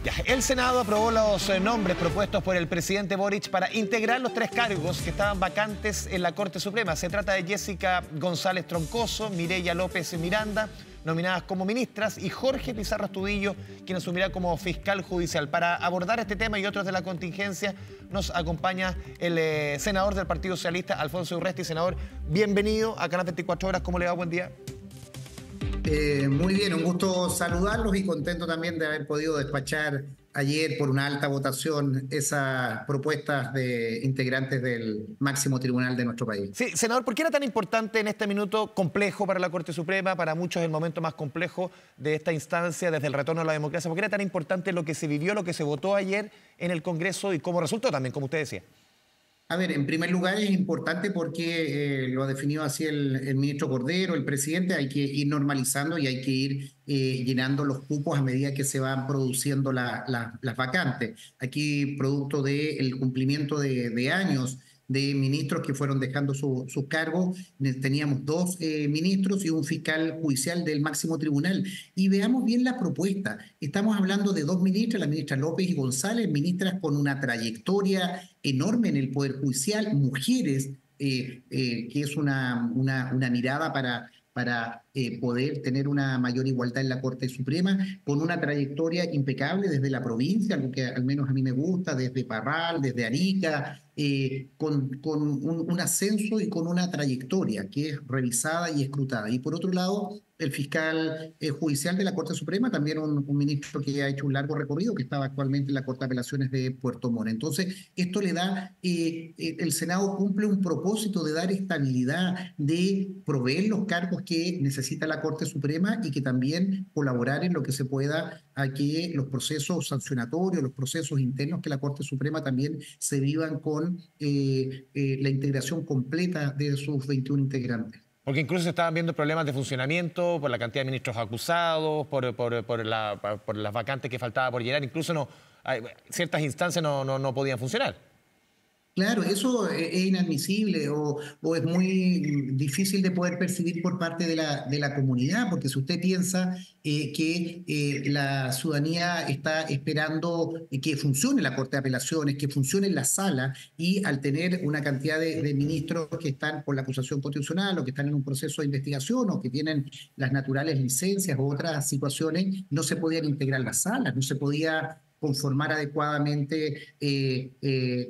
Ya, el Senado aprobó los nombres propuestos por el presidente Boric para integrar los 3 cargos que estaban vacantes en la Corte Suprema. Se trata de Jessica González Troncoso, Mireya López Miranda, nominadas como ministras, y Jorge Pizarro Astudillo, quien asumirá como fiscal judicial. Para abordar este tema y otros de la contingencia, nos acompaña el senador del Partido Socialista, Alfonso Urresti. Senador, bienvenido a Canal 24 Horas. ¿Cómo le va? Buen día. Muy bien, un gusto saludarlos y contento también de haber podido despachar ayer por una alta votación esas propuestas de integrantes del máximo tribunal de nuestro país. Sí, senador, ¿por qué era tan importante en este minuto complejo para la Corte Suprema, para muchos el momento más complejo de esta instancia desde el retorno a la democracia? ¿Por qué era tan importante lo que se vivió, lo que se votó ayer en el Congreso y cómo resultó también, como usted decía? A ver, en primer lugar es importante porque lo ha definido así el ministro Cordero, el presidente. Hay que ir normalizando y hay que ir llenando los cupos a medida que se van produciendo las vacantes. Aquí, producto del cumplimiento de años de ministros que fueron dejando sus cargos, teníamos 2 ministros y un fiscal judicial del máximo tribunal. Y veamos bien la propuesta. Estamos hablando de 2 ministras, la ministra López y González, ministras con una trayectoria enorme en el Poder Judicial, mujeres, que es una mirada para poder tener una mayor igualdad en la Corte Suprema, con una trayectoria impecable desde la provincia, algo que al menos a mí me gusta, desde Parral, desde Arica, con un ascenso y con una trayectoria que es revisada y escrutada. Y por otro lado, el fiscal judicial de la Corte Suprema, también un ministro que ha hecho un largo recorrido, que estaba actualmente en la Corte de Apelaciones de Puerto Montt. Entonces, esto le da, el Senado cumple un propósito de dar estabilidad, de proveer los cargos que necesita la Corte Suprema y que también colaborar en lo que se pueda a que los procesos sancionatorios, los procesos internos que la Corte Suprema también se vivan con la integración completa de sus 21 integrantes. Porque incluso se estaban viendo problemas de funcionamiento por la cantidad de ministros acusados, por las vacantes que faltaba por llenar. Incluso ciertas instancias no podían funcionar. Claro, eso es inadmisible o es muy difícil de poder percibir por parte de la comunidad, porque si usted piensa que la ciudadanía está esperando que funcione la Corte de Apelaciones, que funcione la sala, y al tener una cantidad de ministros que están por la acusación constitucional o que están en un proceso de investigación o que tienen las naturales licencias u otras situaciones, no se podían integrar las salas, no se podía conformar adecuadamente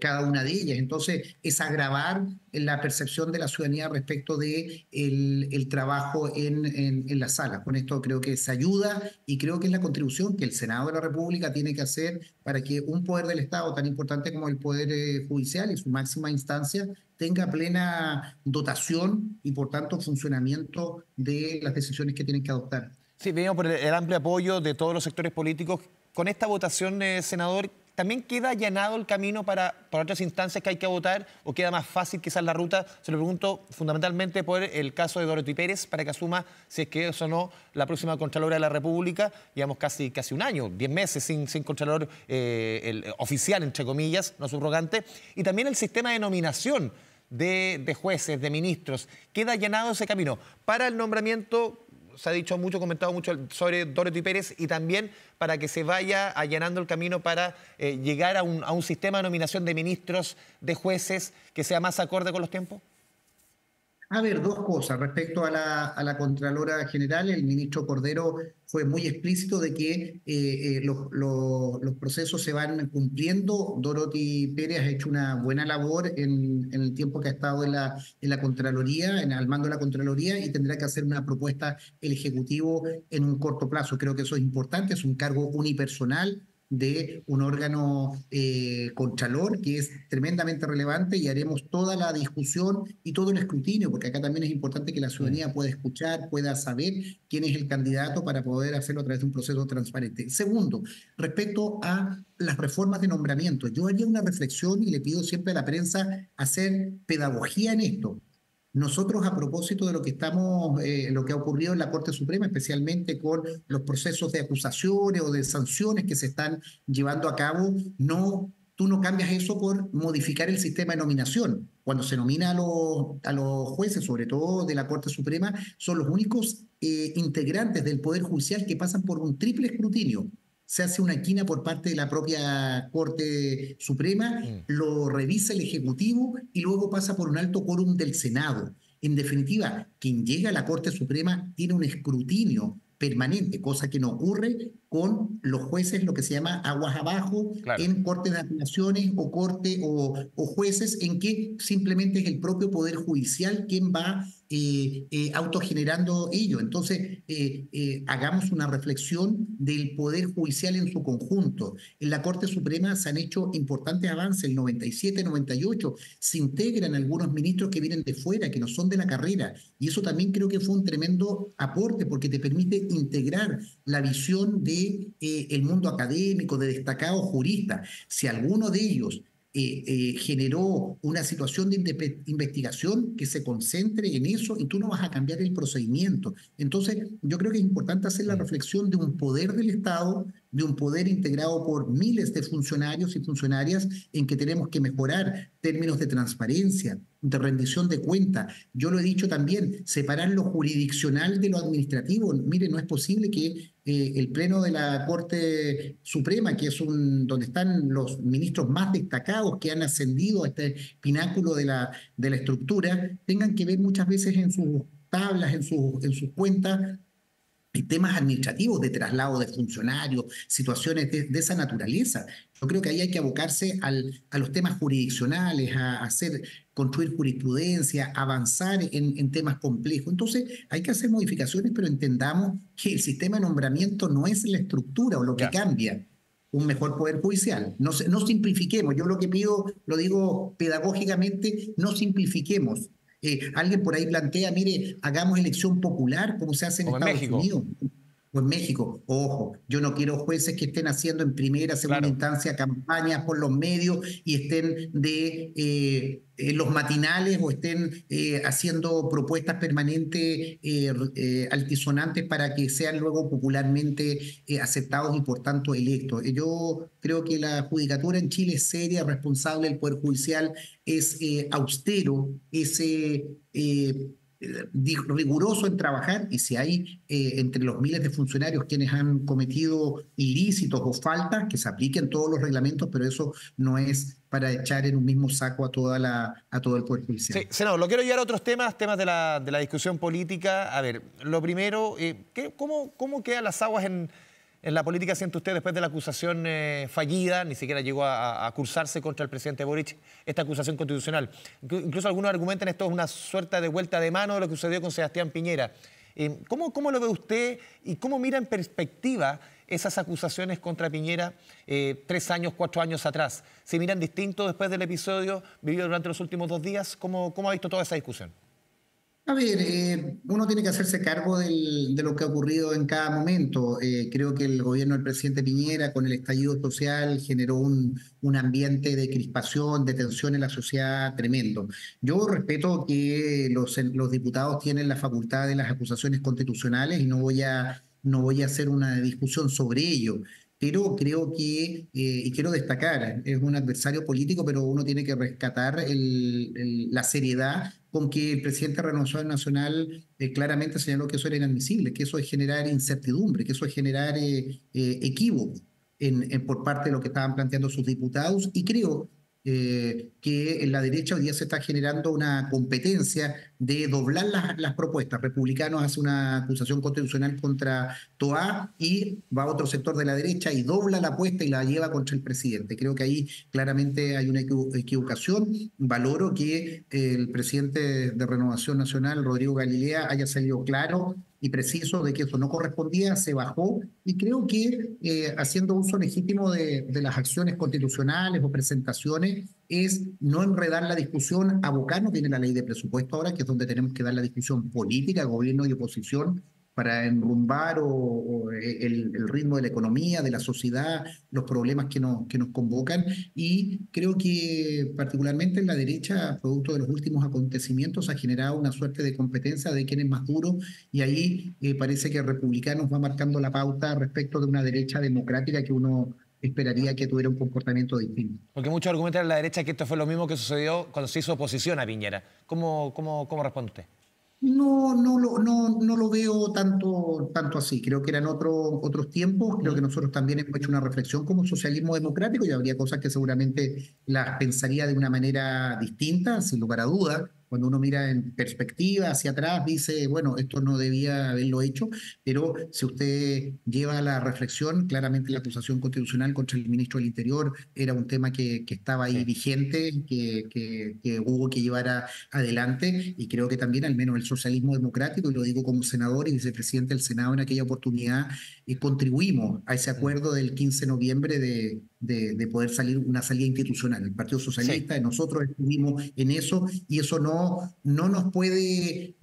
cada una de ellas. Entonces, es agravar la percepción de la ciudadanía respecto de el trabajo en la sala. Con esto creo que se ayuda y creo que es la contribución que el Senado de la República tiene que hacer para que un poder del Estado tan importante como el Poder Judicial y su máxima instancia tenga plena dotación y, por tanto, funcionamiento de las decisiones que tienen que adoptar. Sí, venimos por el amplio apoyo de todos los sectores políticos. Con esta votación, senador, ¿también queda allanado el camino para otras instancias que hay que votar o queda más fácil quizás la ruta? Se lo pregunto fundamentalmente por el caso de Dorothy Pérez, para que asuma si es que es o no la próxima Contralora de la República. Llevamos casi un año, 10 meses sin Contralor oficial, entre comillas, no subrogante. Y también el sistema de nominación de jueces, de ministros. ¿Queda allanado ese camino para el nombramiento? Se ha dicho mucho, comentado mucho sobre Dorothy Pérez, y también para que se vaya allanando el camino para llegar a un sistema de nominación de ministros, de jueces, que sea más acorde con los tiempos. A ver, 2 cosas. Respecto a la Contralora General, el ministro Cordero fue muy explícito de que los procesos se van cumpliendo. Dorothy Pérez ha hecho una buena labor en el tiempo que ha estado en la Contraloría, al mando de la Contraloría, y tendrá que hacer una propuesta el Ejecutivo en un corto plazo. Creo que eso es importante, es un cargo unipersonal de un órgano contralor que es tremendamente relevante, y haremos toda la discusión y todo el escrutinio, porque acá también es importante que la ciudadanía pueda escuchar, pueda saber quién es el candidato para poder hacerlo a través de un proceso transparente. Segundo, respecto a las reformas de nombramiento, yo haría una reflexión y le pido siempre a la prensa hacer pedagogía en esto. Nosotros, a propósito de lo que lo que ha ocurrido en la Corte Suprema, especialmente con los procesos de acusaciones o de sanciones que se están llevando a cabo, tú no cambias eso por modificar el sistema de nominación. Cuando se nomina a los jueces, sobre todo de la Corte Suprema, son los únicos integrantes del Poder Judicial que pasan por un triple escrutinio. se hace una quina por parte de la propia Corte Suprema, lo revisa el Ejecutivo y luego pasa por un alto quórum del Senado. En definitiva, quien llega a la Corte Suprema tiene un escrutinio permanente, cosa que no ocurre con los jueces, lo que se llama aguas abajo, Claro. en cortes de apelaciones o jueces en que simplemente es el propio Poder Judicial quien va autogenerando ello. Entonces, hagamos una reflexión del Poder Judicial en su conjunto. En la Corte Suprema se han hecho importantes avances, el 97, 98, se integran algunos ministros que vienen de fuera, que no son de la carrera, y eso también creo que fue un tremendo aporte porque te permite integrar la visión de el mundo académico, de destacados juristas. Si alguno de ellos generó una situación de investigación, que se concentre en eso y tú no vas a cambiar el procedimiento. Entonces, yo creo que es importante hacer la reflexión de un poder del Estado, de un poder integrado por miles de funcionarios y funcionarias en que tenemos que mejorar términos de transparencia, de rendición de cuentas. Yo lo he dicho también, separar lo jurisdiccional de lo administrativo. Mire, no es posible que el Pleno de la Corte Suprema, que es donde están los ministros más destacados que han ascendido a este pináculo de la estructura, tengan que ver muchas veces en sus tablas, en sus cuentas, temas administrativos de traslado de funcionarios, situaciones de esa naturaleza. Yo creo que ahí hay que abocarse a los temas jurisdiccionales, a construir jurisprudencia, avanzar en temas complejos. Entonces, hay que hacer modificaciones, pero entendamos que el sistema de nombramiento no es la estructura o lo que Ya. cambia un mejor poder judicial. No simplifiquemos. Yo lo que pido, lo digo pedagógicamente, no simplifiquemos. Alguien por ahí plantea, mire, hagamos elección popular como se hace en Como en Estados México. Unidos o en México. Ojo, yo no quiero jueces que estén haciendo en primera, segunda Claro. instancia campañas por los medios y estén de los matinales o estén haciendo propuestas permanentes altisonantes para que sean luego popularmente aceptados y por tanto electos. Yo creo que la judicatura en Chile es seria, responsable, el Poder Judicial es austero, es riguroso en trabajar, y si hay entre los miles de funcionarios quienes han cometido ilícitos o faltas, que se apliquen todos los reglamentos, pero eso no es para echar en un mismo saco a todo el Poder Judicial. Sí, senador, lo quiero llevar a otros temas, temas de la discusión política. A ver, lo primero, ¿cómo quedan las aguas en la política, siente usted, después de la acusación fallida? Ni siquiera llegó a cursarse contra el presidente Boric esta acusación constitucional. Incluso algunos argumentan esto es una suerte de vuelta de mano de lo que sucedió con Sebastián Piñera. ¿Cómo lo ve usted y cómo mira en perspectiva esas acusaciones contra Piñera 3 años, 4 años atrás? ¿Se miran distintos después del episodio vivido durante los últimos 2 días? ¿Cómo ha visto toda esa discusión? A ver, uno tiene que hacerse cargo de lo que ha ocurrido en cada momento. Creo que el gobierno del presidente Piñera, con el estallido social, generó un ambiente de crispación, de tensión en la sociedad tremendo. Yo respeto que los diputados tienen la facultad de las acusaciones constitucionales y no voy a hacer una discusión sobre ello. Pero creo que, y quiero destacar, es un adversario político, pero uno tiene que rescatar la seriedad con que el presidente de Renovación Nacional claramente señaló que eso era inadmisible, que eso es generar incertidumbre, que eso es generar equívoco por parte de lo que estaban planteando sus diputados. Y creo que en la derecha hoy día se está generando una competencia de doblar las propuestas. Republicanos hace una acusación constitucional contra Toá y va a otro sector de la derecha y dobla la apuesta y la lleva contra el presidente. Creo que ahí claramente hay una equivocación. Valoro que el presidente de Renovación Nacional, Rodrigo Galilea, haya salido claro y preciso de que eso no correspondía, se bajó, y creo que haciendo uso legítimo de las acciones constitucionales o presentaciones es no enredar la discusión, abocarnos. Tiene la ley de presupuesto ahora, que es donde tenemos que dar la discusión política, gobierno y oposición, para enrumbar el ritmo de la economía, de la sociedad, los problemas que nos convocan. Y creo que particularmente en la derecha, producto de los últimos acontecimientos, ha generado una suerte de competencia de quién es más duro, y ahí parece que Republicanos va marcando la pauta respecto de una derecha democrática que uno esperaría que tuviera un comportamiento distinto. Porque muchos argumentan en la derecha que esto fue lo mismo que sucedió cuando se hizo oposición a Piñera. ¿Cómo responde usted? No lo veo tanto así. Creo que eran otros tiempos. Creo que nosotros también hemos hecho una reflexión como socialismo democrático y habría cosas que seguramente las pensaría de una manera distinta, sin lugar a dudas. Cuando uno mira en perspectiva hacia atrás, dice, bueno, esto no debía haberlo hecho, pero si usted lleva la reflexión, claramente la acusación constitucional contra el ministro del Interior era un tema que estaba ahí Sí. vigente, que hubo que llevar adelante, y creo que también, al menos el socialismo democrático, y lo digo como senador y vicepresidente del Senado en aquella oportunidad, contribuimos a ese Mm. acuerdo del 15 de noviembre de poder salir una salida institucional. El Partido Sí. Socialista, nosotros estuvimos en eso, y eso no nos puede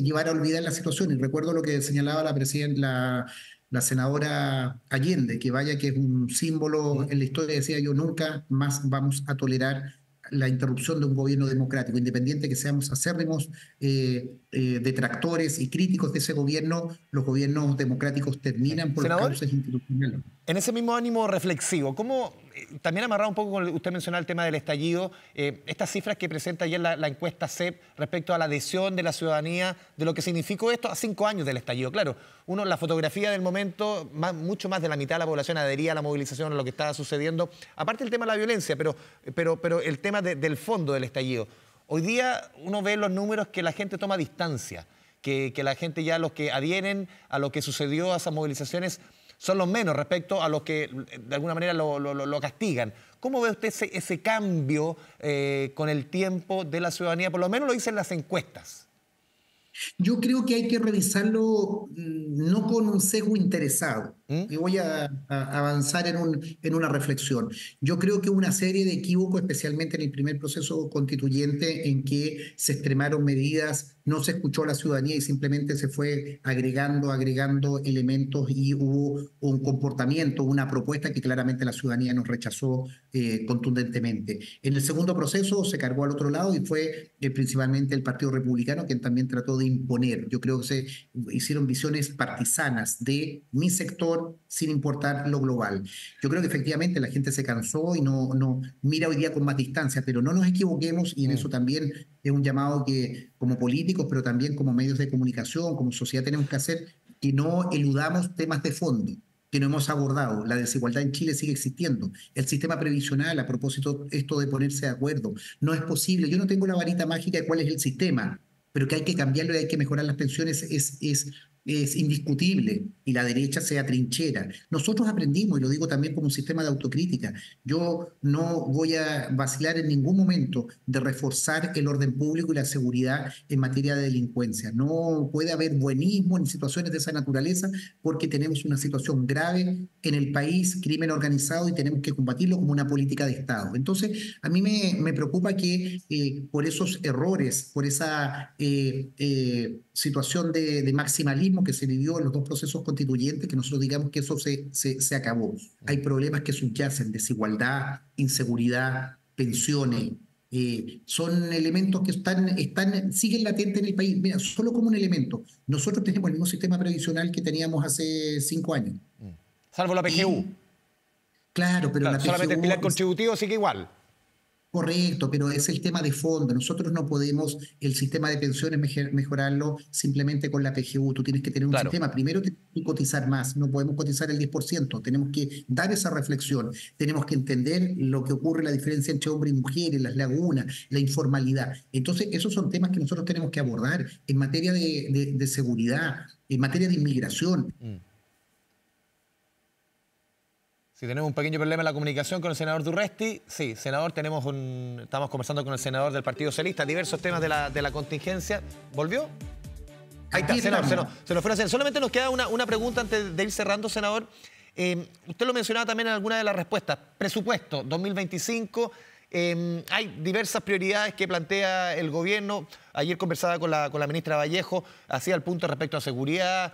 llevar a olvidar la situación. Y recuerdo lo que señalaba la presidenta, la senadora Allende, que vaya que es un símbolo Mm. en la historia, decía yo, nunca más vamos a tolerar la interrupción de un gobierno democrático, independiente que seamos acérrimos detractores y críticos de ese gobierno, los gobiernos democráticos Sí. terminan por las Senador, causas institucionales. en ese mismo ánimo reflexivo, ¿cómo, también amarrado un poco con usted mencionaba el tema del estallido, estas cifras que presenta ayer la encuesta CEP respecto a la adhesión de la ciudadanía, de lo que significó esto a 5 años del estallido? Claro, uno, la fotografía del momento, mucho más de la mitad de la población adhería a la movilización, a lo que estaba sucediendo, aparte del tema de la violencia, pero el tema del fondo del estallido. Hoy día uno ve los números que la gente toma distancia, que la gente ya, los que adhieren a lo que sucedió a esas movilizaciones, son los menos respecto a los que de alguna manera lo castigan. ¿Cómo ve usted ese cambio con el tiempo de la ciudadanía? Por lo menos lo dicen las encuestas. Yo creo que hay que revisarlo no con un sesgo interesado. ¿Mm? Y voy a avanzar en una reflexión. Yo creo que una serie de equívocos, especialmente en el primer proceso constituyente, en que se extremaron medidas, no se escuchó a la ciudadanía y simplemente se fue agregando elementos, y hubo un comportamiento, una propuesta que claramente la ciudadanía nos rechazó contundentemente. En el segundo proceso se cargó al otro lado y fue principalmente el Partido Republicano quien también trató de imponer. Yo creo que se hicieron visiones partisanas de mi sector sin importar lo global. Yo creo que efectivamente la gente se cansó y no mira hoy día con más distancia, pero no nos equivoquemos, y en Mm. eso también es un llamado que como políticos, pero también como medios de comunicación, como sociedad tenemos que hacer, que no eludamos temas de fondo que no hemos abordado. La desigualdad en Chile sigue existiendo. El sistema previsional, a propósito, esto de ponerse de acuerdo, no es posible. Yo no tengo la varita mágica de cuál es el sistema, pero que hay que cambiarlo y hay que mejorar las pensiones es indiscutible, y la derecha se atrinchera. Nosotros aprendimos, y lo digo también como un sistema de autocrítica, yo no voy a vacilar en ningún momento de reforzar el orden público y la seguridad en materia de delincuencia. No puede haber buenismo en situaciones de esa naturaleza, porque tenemos una situación grave en el país, crimen organizado, y tenemos que combatirlo como una política de Estado. Entonces, a mí me preocupa que por esos errores, por esa situación de maximalismo que se vivió en los dos procesos constituyentes, que nosotros digamos que eso se acabó. Hay problemas que subyacen: desigualdad, inseguridad, pensiones. Son elementos que siguen latentes en el país. Mira, solo como un elemento, nosotros tenemos el mismo sistema previsional que teníamos hace 5 años. Salvo la PGU. Y claro, pero Claro, la solamente el pilar PGU. contributivo sigue igual. Correcto, pero es el tema de fondo. Nosotros no podemos el sistema de pensiones mejorarlo simplemente con la PGU. Tú tienes que tener un Claro. sistema. Primero, tienes que cotizar más. No podemos cotizar el 10%. Tenemos que dar esa reflexión. Tenemos que entender lo que ocurre, la diferencia entre hombres y mujeres, las lagunas, la informalidad. Entonces, esos son temas que nosotros tenemos que abordar en materia de seguridad, en materia de inmigración. Mm. Si tenemos un pequeño problema en la comunicación con el senador Durresti, sí, senador, estamos conversando con el senador del Partido Socialista, diversos temas de la contingencia. ¿Volvió? Ahí está, Aquí senador, estamos. se nos fue a hacer. Solamente nos queda una pregunta antes de ir cerrando, senador. Usted lo mencionaba también en alguna de las respuestas. Presupuesto 2025. Hay diversas prioridades que plantea el gobierno. Ayer conversaba con la ministra Vallejo, hacía el punto respecto a seguridad,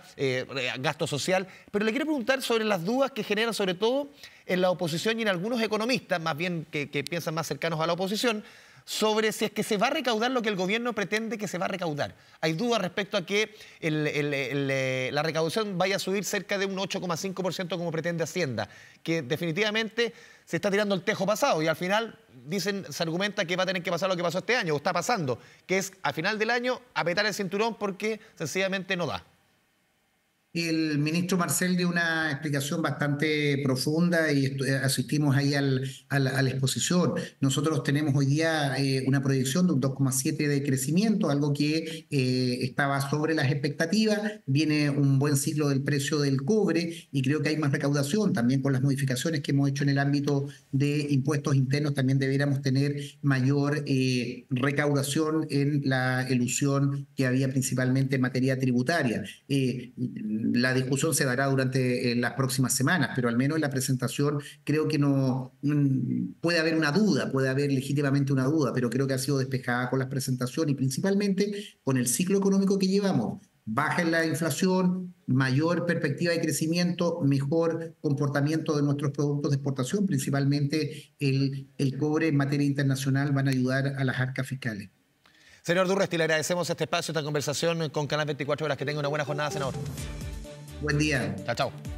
gasto social. Pero le quiero preguntar sobre las dudas que generan, sobre todo en la oposición y en algunos economistas, más bien que piensan más cercanos a la oposición, sobre si es que se va a recaudar lo que el gobierno pretende que se va a recaudar. Hay dudas respecto a que la recaudación vaya a subir cerca de un 8,5% como pretende Hacienda, que definitivamente se está tirando el tejo pasado y al final se argumenta que va a tener que pasar lo que pasó este año, o está pasando, que es al final del año apretar el cinturón porque sencillamente no da. El ministro Marcel dio una explicación bastante profunda y asistimos ahí a la exposición. Nosotros tenemos hoy día una proyección de un 2,7 de crecimiento, algo que estaba sobre las expectativas. Viene un buen ciclo del precio del cobre y creo que hay más recaudación. También con las modificaciones que hemos hecho en el ámbito de impuestos internos, también debiéramos tener mayor recaudación en la elusión que había principalmente en materia tributaria. La discusión se dará durante las próximas semanas, pero al menos en la presentación creo que no puede haber una duda, puede haber legítimamente una duda, pero creo que ha sido despejada con la presentación y principalmente con el ciclo económico que llevamos. Baja en la inflación, mayor perspectiva de crecimiento, mejor comportamiento de nuestros productos de exportación, principalmente el cobre en materia internacional, van a ayudar a las arcas fiscales. Señor Durresti, le agradecemos este espacio, esta conversación con Canal 24 Horas. Que tenga una buena jornada, senador. Buen día. Chao, chao.